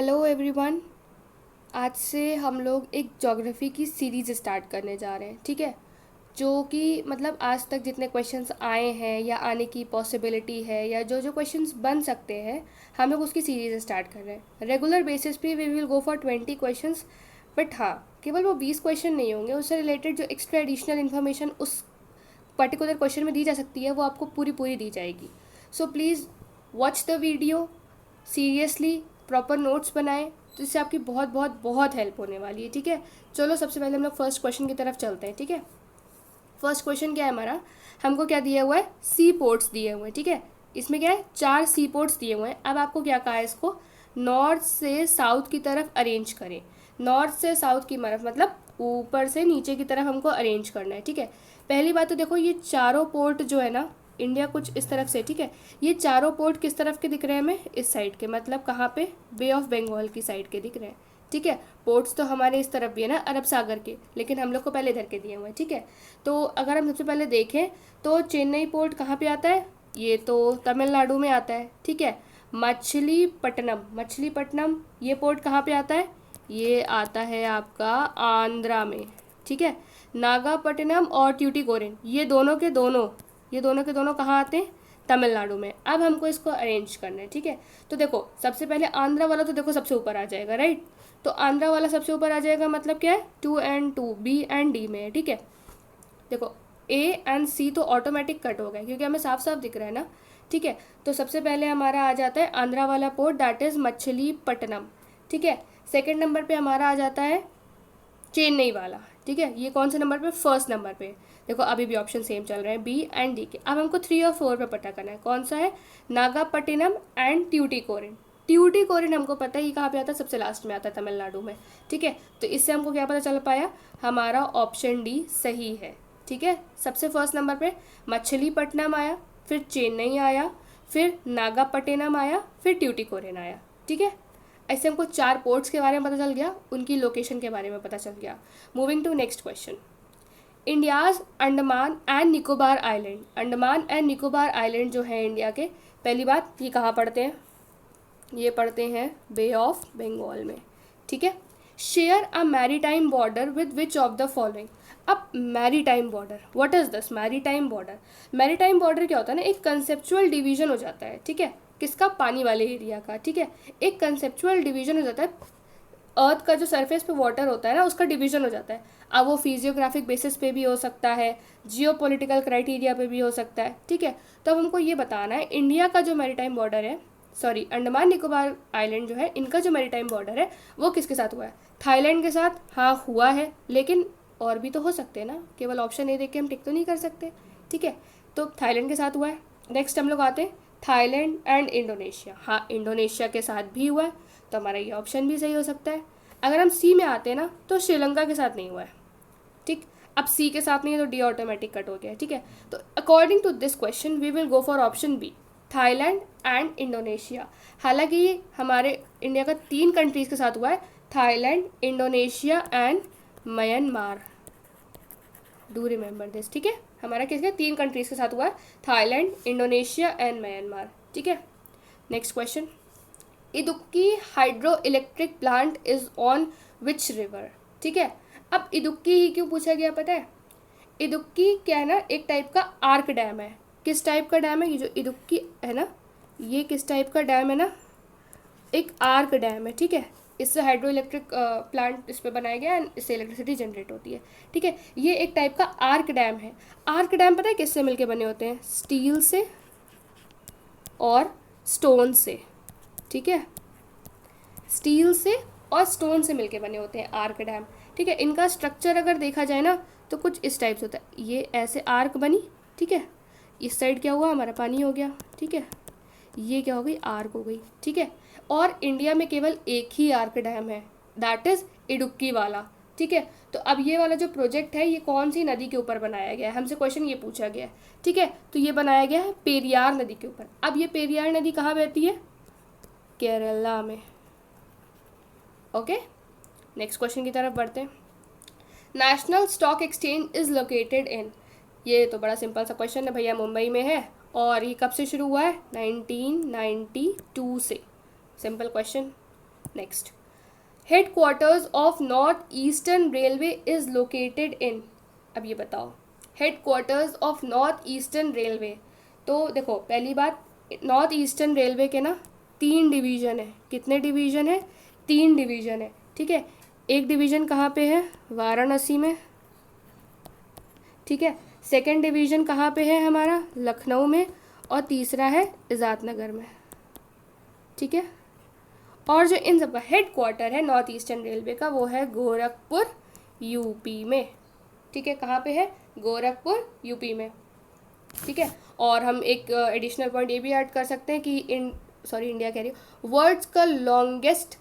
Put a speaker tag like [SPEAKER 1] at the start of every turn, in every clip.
[SPEAKER 1] Hello everyone. आज से हम लोग एक ज्योग्राफी की सीरीज़ स्टार्ट करने जा रहे हैं, ठीक है। जो कि मतलब आज तक जितने क्वेश्चंस आए हैं या आने की पॉसिबिलिटी है या जो जो क्वेश्चंस बन सकते हैं, हम लोग उसकी सीरीज़ स्टार्ट कर रहे हैं। रेगुलर बेसिस पे we will go for 20 questions. But हाँ, केवल वो 20 क्वेश्चन नहीं होंगे, उससे रिलेटेड जो एक्स्ट्रा एडिशनल इन्फॉर्मेशन उस पर्टिकुलर क्वेश्चन में दी जा सकती है वो आपको पूरी पूरी दी जाएगी। So please watch the video seriously, proper notes बनाएं, तो इससे आपकी बहुत बहुत बहुत हेल्प होने वाली है, ठीक है। चलो सबसे पहले हम लोग फर्स्ट क्वेश्चन की तरफ चलते हैं, ठीक है। फर्स्ट क्वेश्चन क्या है हमारा, हमको क्या दिया हुआ है, सी पोर्ट्स दिए हुए हैं, ठीक है। इसमें क्या है, 4 सी पोर्ट्स दिए हुए हैं। अब आपको क्या कहा है, इसको नॉर्थ से साउथ की तरफ अरेंज करें। नॉर्थ से साउथ की तरफ मतलब ऊपर से नीचे की तरफ हमको अरेंज करना है, ठीक है। पहली बात तो देखो, ये चारों पोर्ट जो है ना, इंडिया कुछ इस तरफ से, ठीक है। ये चारों पोर्ट किस तरफ के दिख रहे हैं हमें, इस साइड के, मतलब कहाँ पे, बे ऑफ बंगाल की साइड के दिख रहे हैं, ठीक है। पोर्ट्स तो हमारे इस तरफ भी है ना, अरब सागर के, लेकिन हम लोग को पहले इधर के दिए हुए हैं, ठीक है। तो अगर हम सबसे पहले देखें तो चेन्नई पोर्ट कहाँ पे आता है, ये तो तमिलनाडु में आता है, ठीक है। मछलीपट्टनम ये पोर्ट कहाँ पे आता है, ये आता है आपका आंध्रा में, ठीक है। नागापट्टनम और ट्यूटिकोरिन ये दोनों के दोनों कहाँ आते हैं, तमिलनाडु में। अब हमको इसको अरेंज करना है, ठीक है। तो देखो सबसे पहले आंध्रा वाला तो देखो सबसे ऊपर आ जाएगा, राइट। तो आंध्रा वाला सबसे ऊपर आ जाएगा, मतलब क्या है, 2 and 2 बी एंड डी में है, ठीक है। देखो ए एंड सी तो ऑटोमेटिक कट हो गए क्योंकि हमें साफ साफ दिख रहा है ना, ठीक है। तो सबसे पहले हमारा आ जाता है आंध्रा वाला पोर्ट, दैट इज मछलीपट्टनम, ठीक है। सेकेंड नंबर पे हमारा आ जाता है चेन्नई वाला, ठीक है। ये कौन से नंबर पे, फर्स्ट नंबर पे। देखो अभी भी ऑप्शन सेम चल रहे हैं, बी एंड डी के। अब हमको 3 और 4 पे पता करना है कौन सा है, नागापट्टिनम एंड ट्यूटिकोरिन। ट्यूटिकोरिन हमको पता है ये कहाँ पे आता है, सबसे लास्ट में आता है तमिलनाडु में, ठीक है। तो इससे हमको क्या पता चल पाया, हमारा ऑप्शन डी सही है, ठीक है। सबसे फर्स्ट नंबर पे मछलीपट्टनम आया, फिर चेन्नई आया, फिर नागापट्टिनम आया, फिर ट्यूटिकोरिन आया, ठीक है। ऐसे हमको 4 पोर्ट्स के बारे में पता चल गया, उनकी लोकेशन के बारे में पता चल गया। Moving to next question, India's Andaman and Nicobar island. Andaman and Nicobar island जो है इंडिया के, पहली बात ये कहाँ पड़ते हैं, ये पड़ते हैं बे ऑफ बंगाल में, ठीक है। Share a maritime border with which of the following. अब maritime border, what is this maritime border. Maritime border क्या होता है ना, एक कंसेप्चुअल डिवीजन हो जाता है, ठीक है। किसका, पानी वाले एरिया का, ठीक है। एक कंसेप्चुअल डिवीजन हो जाता है, अर्थ का जो सरफेस पे वाटर होता है ना, उसका डिवीजन हो जाता है। अब वो फिजियोग्राफिक बेसिस पे भी हो सकता है, जियो पोलिटिकल क्राइटेरिया पे भी हो सकता है, ठीक है। तो अब हमको ये बताना है इंडिया का जो मैरीटाइम बॉर्डर है, सॉरी अंडमान निकोबार आइलैंड जो है, इनका जो मैरीटाइम बॉर्डर है वो किसके साथ हुआ है, थाईलैंड के साथ। हाँ हुआ है, लेकिन और भी तो हो सकते हैं ना, केवल ऑप्शन ए देख के हम टिक तो नहीं कर सकते, ठीक है। तो थाईलैंड के साथ हुआ है। नेक्स्ट हम लोग आते हैं थाईलैंड एंड इंडोनेशिया। हाँ इंडोनेशिया के साथ भी हुआ है, तो हमारा ये ऑप्शन भी सही हो सकता है। अगर हम सी में आते हैं ना, तो श्रीलंका के साथ नहीं हुआ है, ठीक। अब सी के साथ नहीं है तो डी ऑटोमेटिक कट हो गया है, ठीक है। तो according to this question we will go for option B, Thailand and Indonesia. हालांकि ये हमारे इंडिया का 3 कंट्रीज के साथ हुआ है, Thailand, Indonesia and Myanmar. Do remember this, ठीक है। हमारा किसके, 3 कंट्रीज के साथ हुआ है, थाईलैंड, इंडोनेशिया एंड म्यांमार, ठीक है। Next question, Idukki hydro electric plant is on which river, ठीक है। अब इदुक्की ही क्यों पूछा गया पता है, इदुक्की क्या है ना, एक टाइप का आर्क डैम है। किस टाइप का डैम है, ये जो इदुक्की है ना, ये किस टाइप का डैम है ना, एक आर्क डैम है, ठीक है। इससे हाइड्रो इलेक्ट्रिक प्लांट इस पर बनाया गया है, इससे इलेक्ट्रिसिटी जनरेट होती है, ठीक है। ये एक टाइप का आर्क डैम है। आर्क डैम पता है किससे मिलके बने होते हैं, स्टील से और स्टोन से, ठीक है। स्टील से और स्टोन से मिलके बने होते हैं आर्क डैम, ठीक है। इनका स्ट्रक्चर अगर देखा जाए ना तो कुछ इस टाइप से होता है, ये ऐसे आर्क बनी, ठीक है। इस साइड क्या हुआ, हमारा पानी हो गया, ठीक है। ये क्या हो गई, आर्क हो गई, ठीक है। और इंडिया में केवल एक ही आर्क डैम है, दैट इज इडुक्की वाला, ठीक है। तो अब ये वाला जो प्रोजेक्ट है ये कौन सी नदी के ऊपर बनाया गया है, हमसे क्वेश्चन ये पूछा गया है, ठीक है। तो ये बनाया गया है पेरियार नदी के ऊपर। अब ये पेरियार नदी कहाँ बहती है, केरला में, ओके। नेक्स्ट क्वेश्चन की तरफ बढ़ते हैं, national stock exchange is located in. ये तो बड़ा सिंपल सा क्वेश्चन है भैया, मुंबई में है। और ये कब से शुरू हुआ है, 1992 से। Simple question, next, head quarters of north eastern railway is located in, अब ये बताओ head quarters of north eastern railway. तो देखो पहली बात, नॉर्थ ईस्टर्न रेलवे के ना 3 डिवीज़न है। कितने डिवीज़न है? 3 डिवीज़न है, ठीक है। एक डिवीज़न कहाँ पे है? वाराणसी में, ठीक है। सेकंड डिवीज़न कहाँ पे है हमारा? लखनऊ में। और तीसरा है इजातनगर में, ठीक है। और जो इन सब का हेड क्वार्टर है नॉर्थ ईस्टर्न रेलवे का, वो है गोरखपुर यूपी में, ठीक है। कहाँ पे है? गोरखपुर यूपी में, ठीक है। और हम एक एडिशनल पॉइंट ये भी ऐड कर सकते हैं कि इंडिया कह रही हूँ, वर्ल्ड्स का लॉन्गेस्ट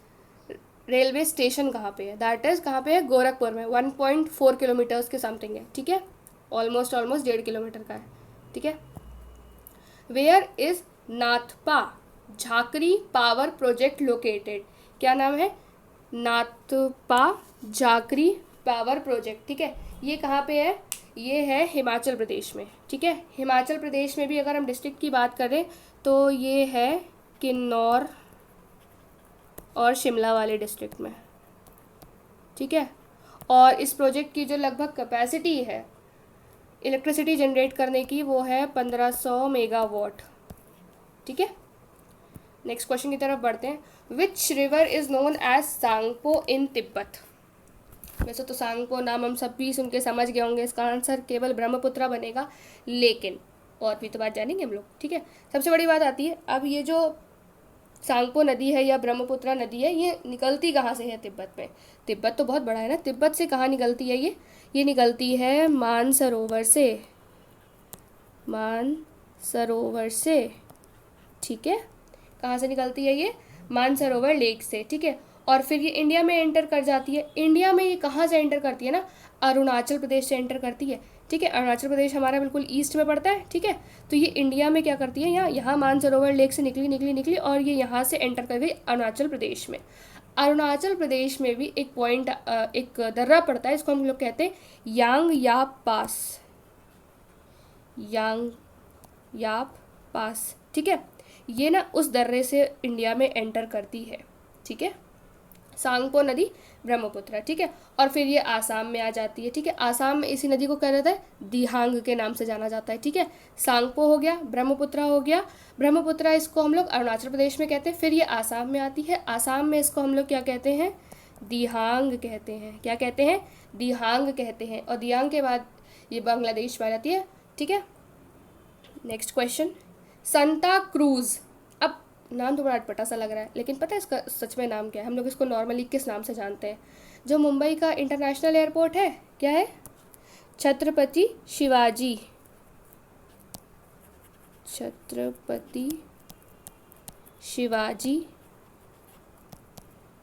[SPEAKER 1] रेलवे स्टेशन कहाँ पे है? दैट इज़ कहाँ पे है? गोरखपुर में। 1.4 किलोमीटर्स के समथिंग है, ठीक है। ऑलमोस्ट 1.5 किलोमीटर का है, ठीक है। Where is Nathpa Jhakri power project located? क्या नाम है? नाथपा झाकरी पावर प्रोजेक्ट, ठीक है। ये कहाँ पे है? ये है हिमाचल प्रदेश में, ठीक है। हिमाचल प्रदेश में भी अगर हम डिस्ट्रिक्ट की बात करें तो ये है किन्नौर और शिमला वाले डिस्ट्रिक्ट में, ठीक है। और इस प्रोजेक्ट की जो लगभग कैपेसिटी है इलेक्ट्रिसिटी जनरेट करने की, वो है 1500 मेगावाट, ठीक है। नेक्स्ट क्वेश्चन की तरफ बढ़ते हैं। Which river is known as Tsangpo in Tibet? वैसे तो सांगपो नाम हम सब भी सुन के समझ गए होंगे, इसका आंसर केवल ब्रह्मपुत्रा बनेगा, लेकिन और भी तो बात जानेंगे हम लोग, ठीक है। सबसे बड़ी बात आती है, अब ये जो सांगपो नदी है या ब्रह्मपुत्रा नदी है, ये निकलती कहाँ से है तिब्बत में? तिब्बत तो बहुत बड़ा है ना, तिब्बत से कहाँ निकलती है ये निकलती है मानसरोवर से, मानसरोवर से, ठीक है। कहाँ से निकलती है ये? मानसरोवर लेक से, ठीक है। और फिर ये इंडिया में एंटर कर जाती है। इंडिया में ये कहाँ से एंटर करती है ना? अरुणाचल प्रदेश से एंटर करती है, ठीक है। अरुणाचल प्रदेश हमारा बिल्कुल ईस्ट में पड़ता है, ठीक है। तो ये इंडिया में क्या करती है? यहाँ मानसरोवर लेक से निकली और ये यहाँ से एंटर कर गई अरुणाचल प्रदेश में। अरुणाचल प्रदेश में भी एक पॉइंट, एक दर्रा पड़ता है, इसको हम लोग कहते हैं यांग याप पास, यांग याप पास, ठीक है। ये ना उस दर्रे से इंडिया में एंटर करती है, ठीक है। सांगपो नदी ब्रह्मपुत्र, ठीक है। और फिर ये आसाम में आ जाती है, ठीक है। आसाम में इसी नदी को क्या जाता है? दिहांग के नाम से जाना जाता है, ठीक है। सांगपो हो गया, ब्रह्मपुत्र हो गया। ब्रह्मपुत्र इसको हम लोग अरुणाचल प्रदेश में कहते हैं। फिर ये आसाम में आती है, आसाम में इसको हम लोग क्या कहते हैं? दिहांग कहते हैं। क्या कहते हैं? दिहांग कहते हैं। और दिहांग के बाद ये बांग्लादेश में आ जाती है, ठीक है। नेक्स्ट क्वेश्चन, संता क्रूज। अब नाम तो बड़ा अटपटा सा लग रहा है, लेकिन पता है इसका सच में नाम क्या है? हम लोग इसको नॉर्मली किस नाम से जानते हैं? जो मुंबई का इंटरनेशनल एयरपोर्ट है, क्या है? छत्रपति शिवाजी, छत्रपति शिवाजी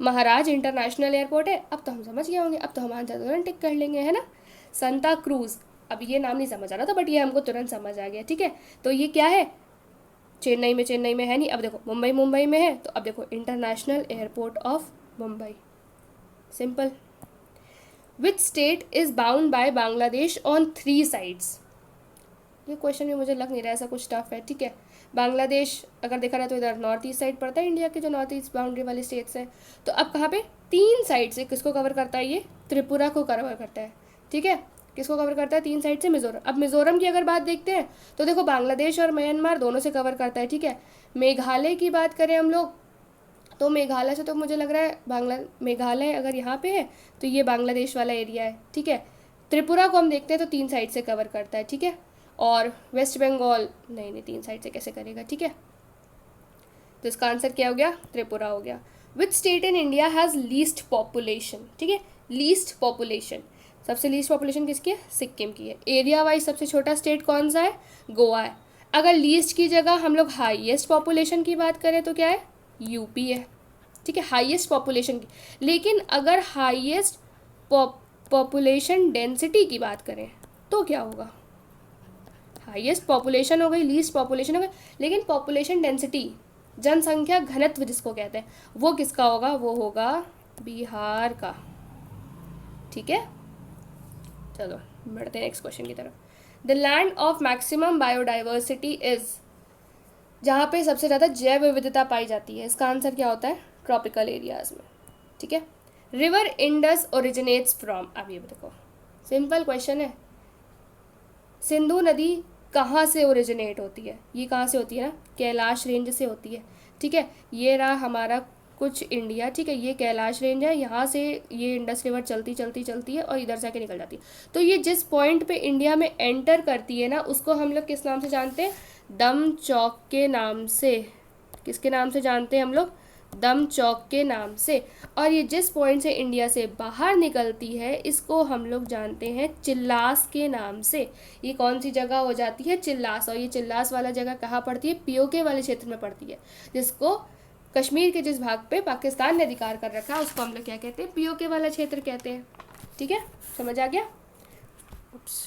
[SPEAKER 1] महाराज इंटरनेशनल एयरपोर्ट है। अब तो हम समझ गए होंगे, अब तो हम आंसर तुरंत टिक कर लेंगे, है ना? संता क्रूज। अब ये नाम नहीं समझ आ रहा था, बट ये हमको तुरंत समझ आ गया, ठीक है। तो ये क्या है? चेन्नई में है नहीं। अब देखो मुंबई में है, तो अब देखो international airport of Mumbai, simple. Which state is bound by Bangladesh on 3 sides? ये क्वेश्चन भी मुझे लग नहीं रहा ऐसा कुछ टफ है, ठीक है। बांग्लादेश अगर देखा जाए तो इधर नॉर्थ ईस्ट साइड पड़ता है, इंडिया के जो नॉर्थ ईस्ट बाउंड्री वाले स्टेट्स हैं। तो अब कहाँ पे? 3 साइड से किसको कवर करता है? ये त्रिपुरा को कवर करता है, ठीक है। किसको कवर करता है? 3 साइड से मिजोरम। अब मिजोरम की अगर बात देखते हैं तो देखो बांग्लादेश और म्यांमार दोनों से कवर करता है, ठीक है। मेघालय की बात करें हम लोग, तो मेघालय से तो मुझे लग रहा है मेघालय अगर यहाँ पे है तो ये बांग्लादेश वाला एरिया है, ठीक है। त्रिपुरा को हम देखते हैं तो 3 साइड से कवर करता है, ठीक है। और वेस्ट बंगाल नहीं 3 साइड से कैसे करेगा, ठीक है। तो इसका आंसर क्या हो गया? त्रिपुरा हो गया। Which state in India has least population? ठीक है, लीस्ट पॉपुलेशन, सबसे लीस्ट पॉपुलेशन किसकी है? सिक्किम की है। एरिया वाइज सबसे छोटा स्टेट कौन सा है? गोवा है। अगर लीस्ट की जगह हम लोग हाईएस्ट पॉपुलेशन की बात करें तो क्या है? यूपी है, ठीक है, हाईएस्ट पॉपुलेशन की। लेकिन अगर हाईएस्ट पॉपुलेशन डेंसिटी की बात करें तो क्या होगा? हाईएस्ट पॉपुलेशन हो गई, लीस्ट पॉपुलेशन हो गई, लेकिन पॉपुलेशन डेंसिटी, जनसंख्या घनत्व जिसको कहते हैं, वो किसका होगा? वो होगा बिहार का, ठीक है। चलो बढ़ते हैं नेक्स्ट क्वेश्चन की तरफ। The land of maximum biodiversity is, जहाँ पे सबसे ज़्यादा जैव विविधता पाई जाती है, इसका आंसर क्या होता है? ट्रॉपिकल एरियाज में, ठीक है। रिवर इंडस ओरिजिनेट्स फ्रॉम, अब ये देखो सिंपल क्वेश्चन है, सिंधु नदी कहाँ से ओरिजिनेट होती है, ये कहाँ से होती है ना, कैलाश रेंज से होती है, ठीक है। ये रहा हमारा कुछ इंडिया, ठीक है, ये कैलाश रेंज है, यहाँ से ये इंडस रिवर चलती चलती चलती है और इधर जाके निकल जाती है। तो ये जिस पॉइंट पे इंडिया में एंटर करती है ना, उसको हम लोग किस नाम से जानते हैं, दम चौक के नाम से। किसके नाम से जानते हैं हम लोग, दम चौक के नाम से। और ये जिस पॉइंट से इंडिया से बाहर निकलती है, इसको हम लोग जानते हैं चिल्लास के नाम से। ये कौन सी जगह हो जाती है, चिल्लास। और ये चिल्लास वाला जगह कहाँ पड़ती है, पीओके वाले क्षेत्र में पड़ती है, जिसको कश्मीर के जिस भाग पे पाकिस्तान ने अधिकार कर रखा है उसको हम लोग क्या कहते हैं, पीओके वाला क्षेत्र कहते हैं, ठीक है। समझ आ गया,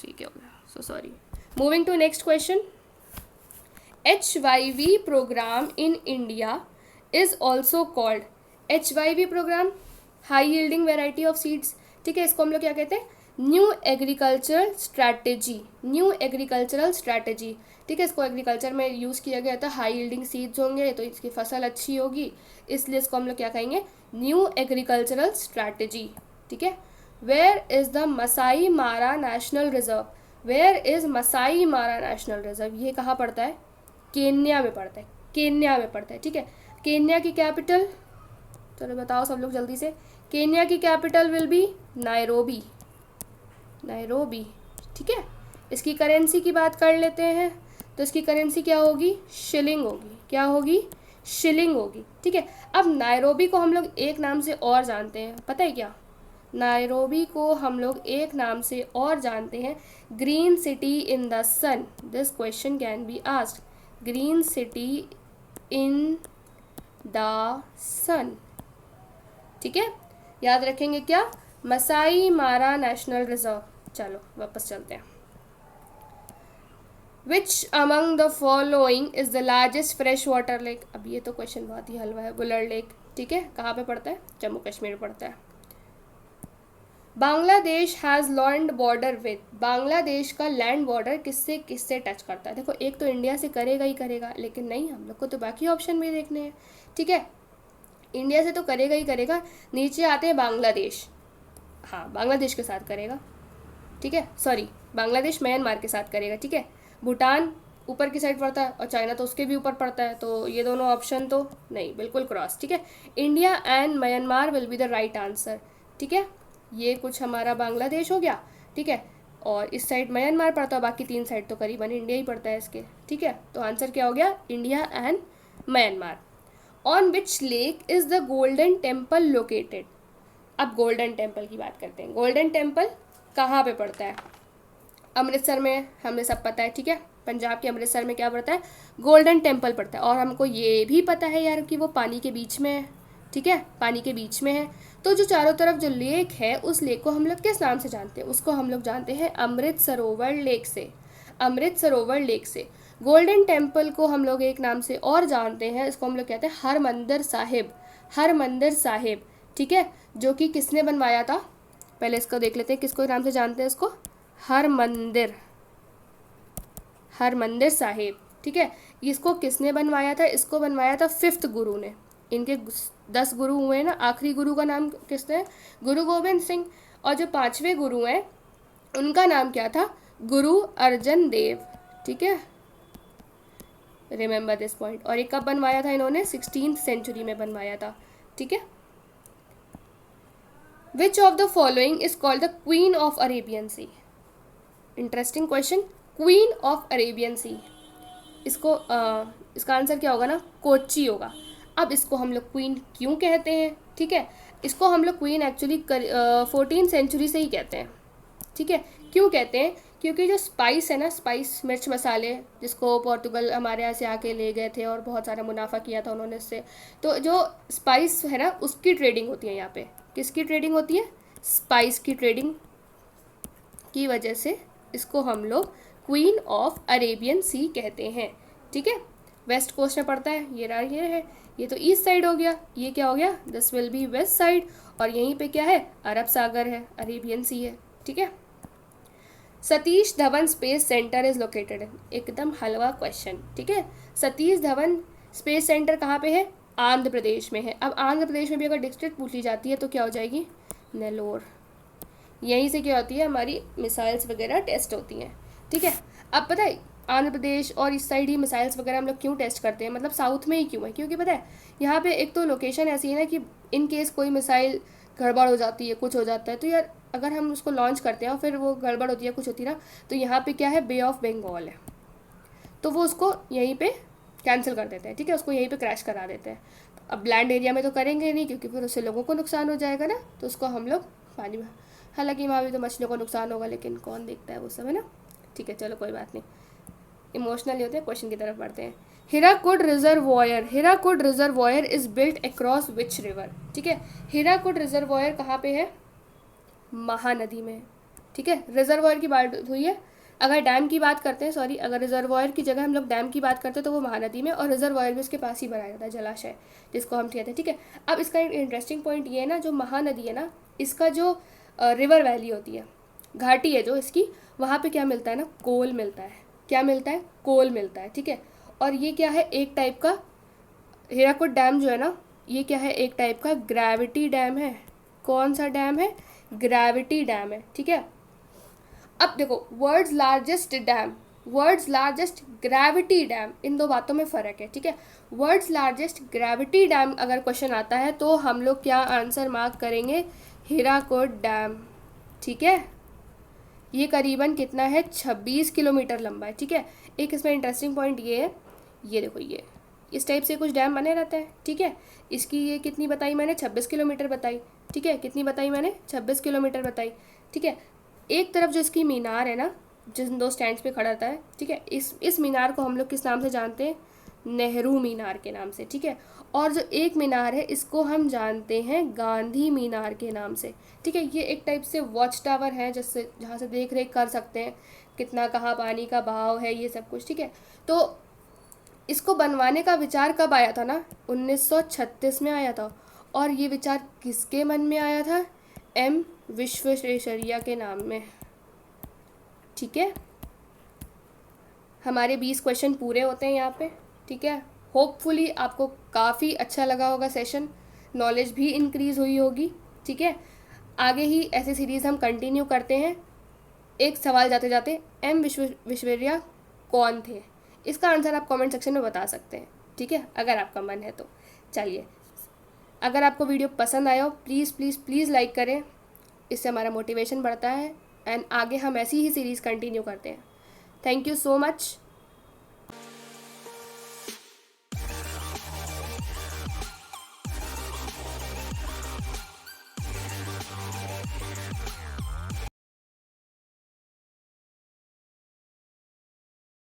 [SPEAKER 1] ठीक है, so sorry. Moving to next question. HYV program in India is also called, HYV program high yielding variety of seeds, ठीक है। इसको हम लोग क्या कहते हैं, new agricultural strategy, new agricultural strategy, ठीक है। इसको एग्रीकल्चर में यूज़ किया गया था, हाई यील्डिंग सीड्स होंगे तो इसकी फसल अच्छी होगी, इसलिए इसको हम लोग क्या कहेंगे, न्यू एग्रीकल्चरल स्ट्रैटेजी, ठीक है। Where is the Masai Mara national reserve, where is Masai Mara national reserve, ये कहाँ पड़ता है, केन्या में पड़ता है, केन्या में पड़ता है, ठीक है। केन्या की कैपिटल, चलो बताओ सब लोग जल्दी से, केन्या की capital will be Nairobi, Nairobi, ठीक है। इसकी करेंसी की बात कर लेते हैं, तो इसकी करेंसी क्या होगी, शिलिंग होगी, क्या होगी, शिलिंग होगी, ठीक है। अब नायरोबी को हम लोग एक नाम से और जानते हैं, पता है क्या, नायरोबी को हम लोग एक नाम से और जानते हैं, green city in the sun. This question can be asked, green city in the sun, ठीक है। याद रखेंगे क्या, मसाई मारा नेशनल रिजर्व। चलो वापस चलते हैं। Which among the following is the largest fresh water lake, अब ये तो क्वेश्चन बहुत ही हलवा है, बुलर लेक, ठीक है, कहाँ पे पड़ता है, जम्मू कश्मीर में पड़ता है। Bangladesh has land border with, Bangladesh का लैंड बॉर्डर किससे किससे टच करता है, देखो एक तो इंडिया से करेगा ही करेगा, लेकिन नहीं, हम लोग को तो बाकी ऑप्शन भी देखने हैं, ठीक है। इंडिया से तो करेगा ही करेगा, नीचे आते हैं बांग्लादेश, हाँ बांग्लादेश के साथ करेगा, ठीक है, सॉरी बांग्लादेश म्यांमार के साथ करेगा, ठीक है। भूटान ऊपर की साइड पड़ता है और चाइना तो उसके भी ऊपर पड़ता है, तो ये दोनों ऑप्शन तो नहीं, बिल्कुल क्रॉस, ठीक है। India and Myanmar will be the right answer, ठीक है। ये कुछ हमारा बांग्लादेश हो गया, ठीक है, और इस साइड म्यांमार पड़ता है, बाकी तीन साइड तो करीबन इंडिया ही पड़ता है इसके, ठीक है। तो आंसर क्या हो गया, India and Myanmar. On which lake is the golden temple located, अब गोल्डन टेम्पल की बात करते हैं। गोल्डन टेम्पल कहाँ पे पड़ता है, अमृतसर में, हमें सब पता है, ठीक है। पंजाब के अमृतसर में क्या पड़ता है, गोल्डन टेम्पल पड़ता है। और हमको ये भी पता है यार कि वो पानी के बीच में है, ठीक है, पानी के बीच में है। तो जो चारों तरफ जो लेक है, उस लेक को हम लोग किस नाम से जानते हैं, उसको हम लोग जानते हैं अमृत सरोवर लेक से, अमृत सरोवर लेक से। गोल्डन टेम्पल को हम लोग एक नाम से और जानते हैं, इसको हम लोग कहते हैं हरमंदिर साहिब, हरमंदिर साहिब, ठीक है, जो कि किसने बनवाया था, पहले इसको देख लेते हैं, किसको नाम से जानते हैं इसको, हरमंदिर, हरमंदिर साहिब, ठीक है। इसको किसने बनवाया था, इसको बनवाया था 5th गुरु ने, इनके 10 गुरु हुए ना, आखिरी गुरु का नाम किसने, गुरु गोविंद सिंह। और जो 5वें गुरु हैं उनका नाम क्या था, गुरु अर्जन देव, ठीक है, रिमेंबर दिस पॉइंट। और ये कब बनवाया था इन्होंने, 16th सेंचुरी में बनवाया था, ठीक है। Which of the following is called the queen of Arabian sea, interesting question, queen of Arabian sea, इसको इसका आंसर क्या होगा ना, कोच्चि होगा। अब इसको हम लोग क्वीन क्यों कहते हैं, ठीक है, इसको हम लोग क्वीन एक्चुअली 14th सेंचुरी से ही कहते हैं, ठीक है। क्यों कहते हैं, क्योंकि जो स्पाइस है ना, स्पाइस मिर्च मसाले, जिसको पोर्तुगल हमारे यहाँ से आके ले गए थे और बहुत सारा मुनाफा किया था उन्होंने इससे, तो जो स्पाइस है ना उसकी ट्रेडिंग होती है यहाँ पे, किसकी ट्रेडिंग होती है, स्पाइस की ट्रेडिंग की वजह से इसको हम लोग क्वीन ऑफ अरेबियन सी कहते हैं, ठीक है। वेस्ट कोस्ट में पड़ता है, ये रहा, ये है, ये तो ईस्ट साइड हो गया, ये क्या हो गया, this will be west side, और यहीं पे क्या है, अरब सागर है, अरेबियन सी है, ठीक है। Satish Dhawan space centre is located, एकदम हलवा क्वेश्चन, ठीक है। सतीश धवन स्पेस सेंटर कहाँ पे है, आंध्र प्रदेश में है। अब आंध्र प्रदेश में भी अगर डिस्ट्रिक्ट पूछ ली जाती है तो क्या हो जाएगी, नेल्लोर। यहीं से क्या होती है, हमारी मिसाइल्स वगैरह टेस्ट होती हैं, ठीक है। अब पता है आंध्र प्रदेश और इस साइड ही मिसाइल्स वगैरह हम लोग क्यों टेस्ट करते हैं, मतलब साउथ में ही क्यों है, क्योंकि पता है यहाँ पे एक तो लोकेशन ऐसी है ना कि इन केस कोई मिसाइल गड़बड़ हो जाती है, कुछ हो जाता है, तो यार अगर हम उसको लॉन्च करते हैं और फिर वो गड़बड़ होती है, कुछ होती है ना, तो यहाँ पे क्या है, बे ऑफ बंगाल है, तो वो उसको यहीं पे कैंसिल कर देते हैं, ठीक है, उसको यहीं पे क्रैश करा देते हैं। अब लैंड एरिया में तो करेंगे नहीं, क्योंकि फिर उससे लोगों को नुकसान हो जाएगा ना, तो उसको हम लोग पानी में, हालांकि वहाँ भी तो मछलियों को नुकसान होगा, लेकिन कौन देखता है वो सब, है ना। ठीक है, चलो कोई बात नहीं, इमोशनल होते हैं, क्वेश्चन की तरफ बढ़ते हैं। Hirakud reservoir, Hirakud reservoir is built across which river, ठीक है। हीराकुड रिजर्वॉयर कहाँ पे है, महानदी में, ठीक है। रिजर्वॉयर की बात हुई है, अगर डैम की बात करते हैं, सॉरी, अगर रिजर्वॉयर की जगह हम लोग डैम की बात करते हैं तो वो महानदी में, और रिजर्वॉयर भी उसके पास ही बनाया जाता है, जलाशय जिसको हम कहते हैं, ठीक है। अब इसका एक इंटरेस्टिंग पॉइंट ये है ना, जो महानदी है ना, इसका जो रिवर वैली होती है, घाटी है जो इसकी, वहाँ पे क्या मिलता है ना, कोल मिलता है। क्या मिलता है, कोल मिलता है, ठीक है। और ये क्या है, एक टाइप का, हीराकुड डैम जो है ना, ये क्या है, एक टाइप का ग्रेविटी डैम है। कौन सा डैम है, ग्रेविटी डैम है, ठीक है। अब देखो, world's largest dam, world's largest gravity dam, इन दो बातों में फ़र्क है, ठीक है। वर्ल्ड्स लार्जेस्ट ग्रेविटी डैम अगर क्वेश्चन आता है तो हम लोग क्या आंसर मार्क करेंगे, हीराकुड डैम, ठीक है। ये करीबन कितना है, 26 किलोमीटर लंबा है, ठीक है। एक इसमें इंटरेस्टिंग पॉइंट ये है, ये देखो, ये इस टाइप से कुछ डैम बने रहते हैं, ठीक है। इसकी ये कितनी बताई मैंने, 26 किलोमीटर बताई, ठीक है। कितनी बताई मैंने, 26 किलोमीटर बताई, ठीक है। एक तरफ जो इसकी मीनार है ना, जिन दो स्टैंड्स पे खड़ा रहता है, ठीक है, इस मीनार को हम लोग किस नाम से जानते हैं, नेहरू मीनार के नाम से, ठीक है। और जो एक मीनार है इसको हम जानते हैं गांधी मीनार के नाम से, ठीक है। ये एक टाइप से वॉच टावर है, जिससे जहाँ से देख रेख कर सकते हैं कितना कहाँ पानी का बहाव है, ये सब कुछ, ठीक है। तो इसको बनवाने का विचार कब आया था ना, 1936 में आया था। और ये विचार किसके मन में आया था, एम विश्वेश्वरैया के नाम में, ठीक है। हमारे 20 क्वेश्चन पूरे होते हैं यहाँ पे, ठीक है। होपफुली आपको काफ़ी अच्छा लगा होगा सेशन, नॉलेज भी इंक्रीज़ हुई होगी, ठीक है। आगे ही ऐसे सीरीज़ हम कंटिन्यू करते हैं। एक सवाल जाते जाते, एम विश्वेश्वरैया कौन थे, इसका आंसर आप कमेंट सेक्शन में बता सकते हैं, ठीक है, अगर आपका मन है तो। चलिए, अगर आपको वीडियो पसंद आया हो प्लीज़ प्लीज़ प्लीज़ लाइक करें, इससे हमारा मोटिवेशन बढ़ता है, एंड आगे हम ऐसी ही सीरीज़ कंटिन्यू करते हैं। Thank you so much.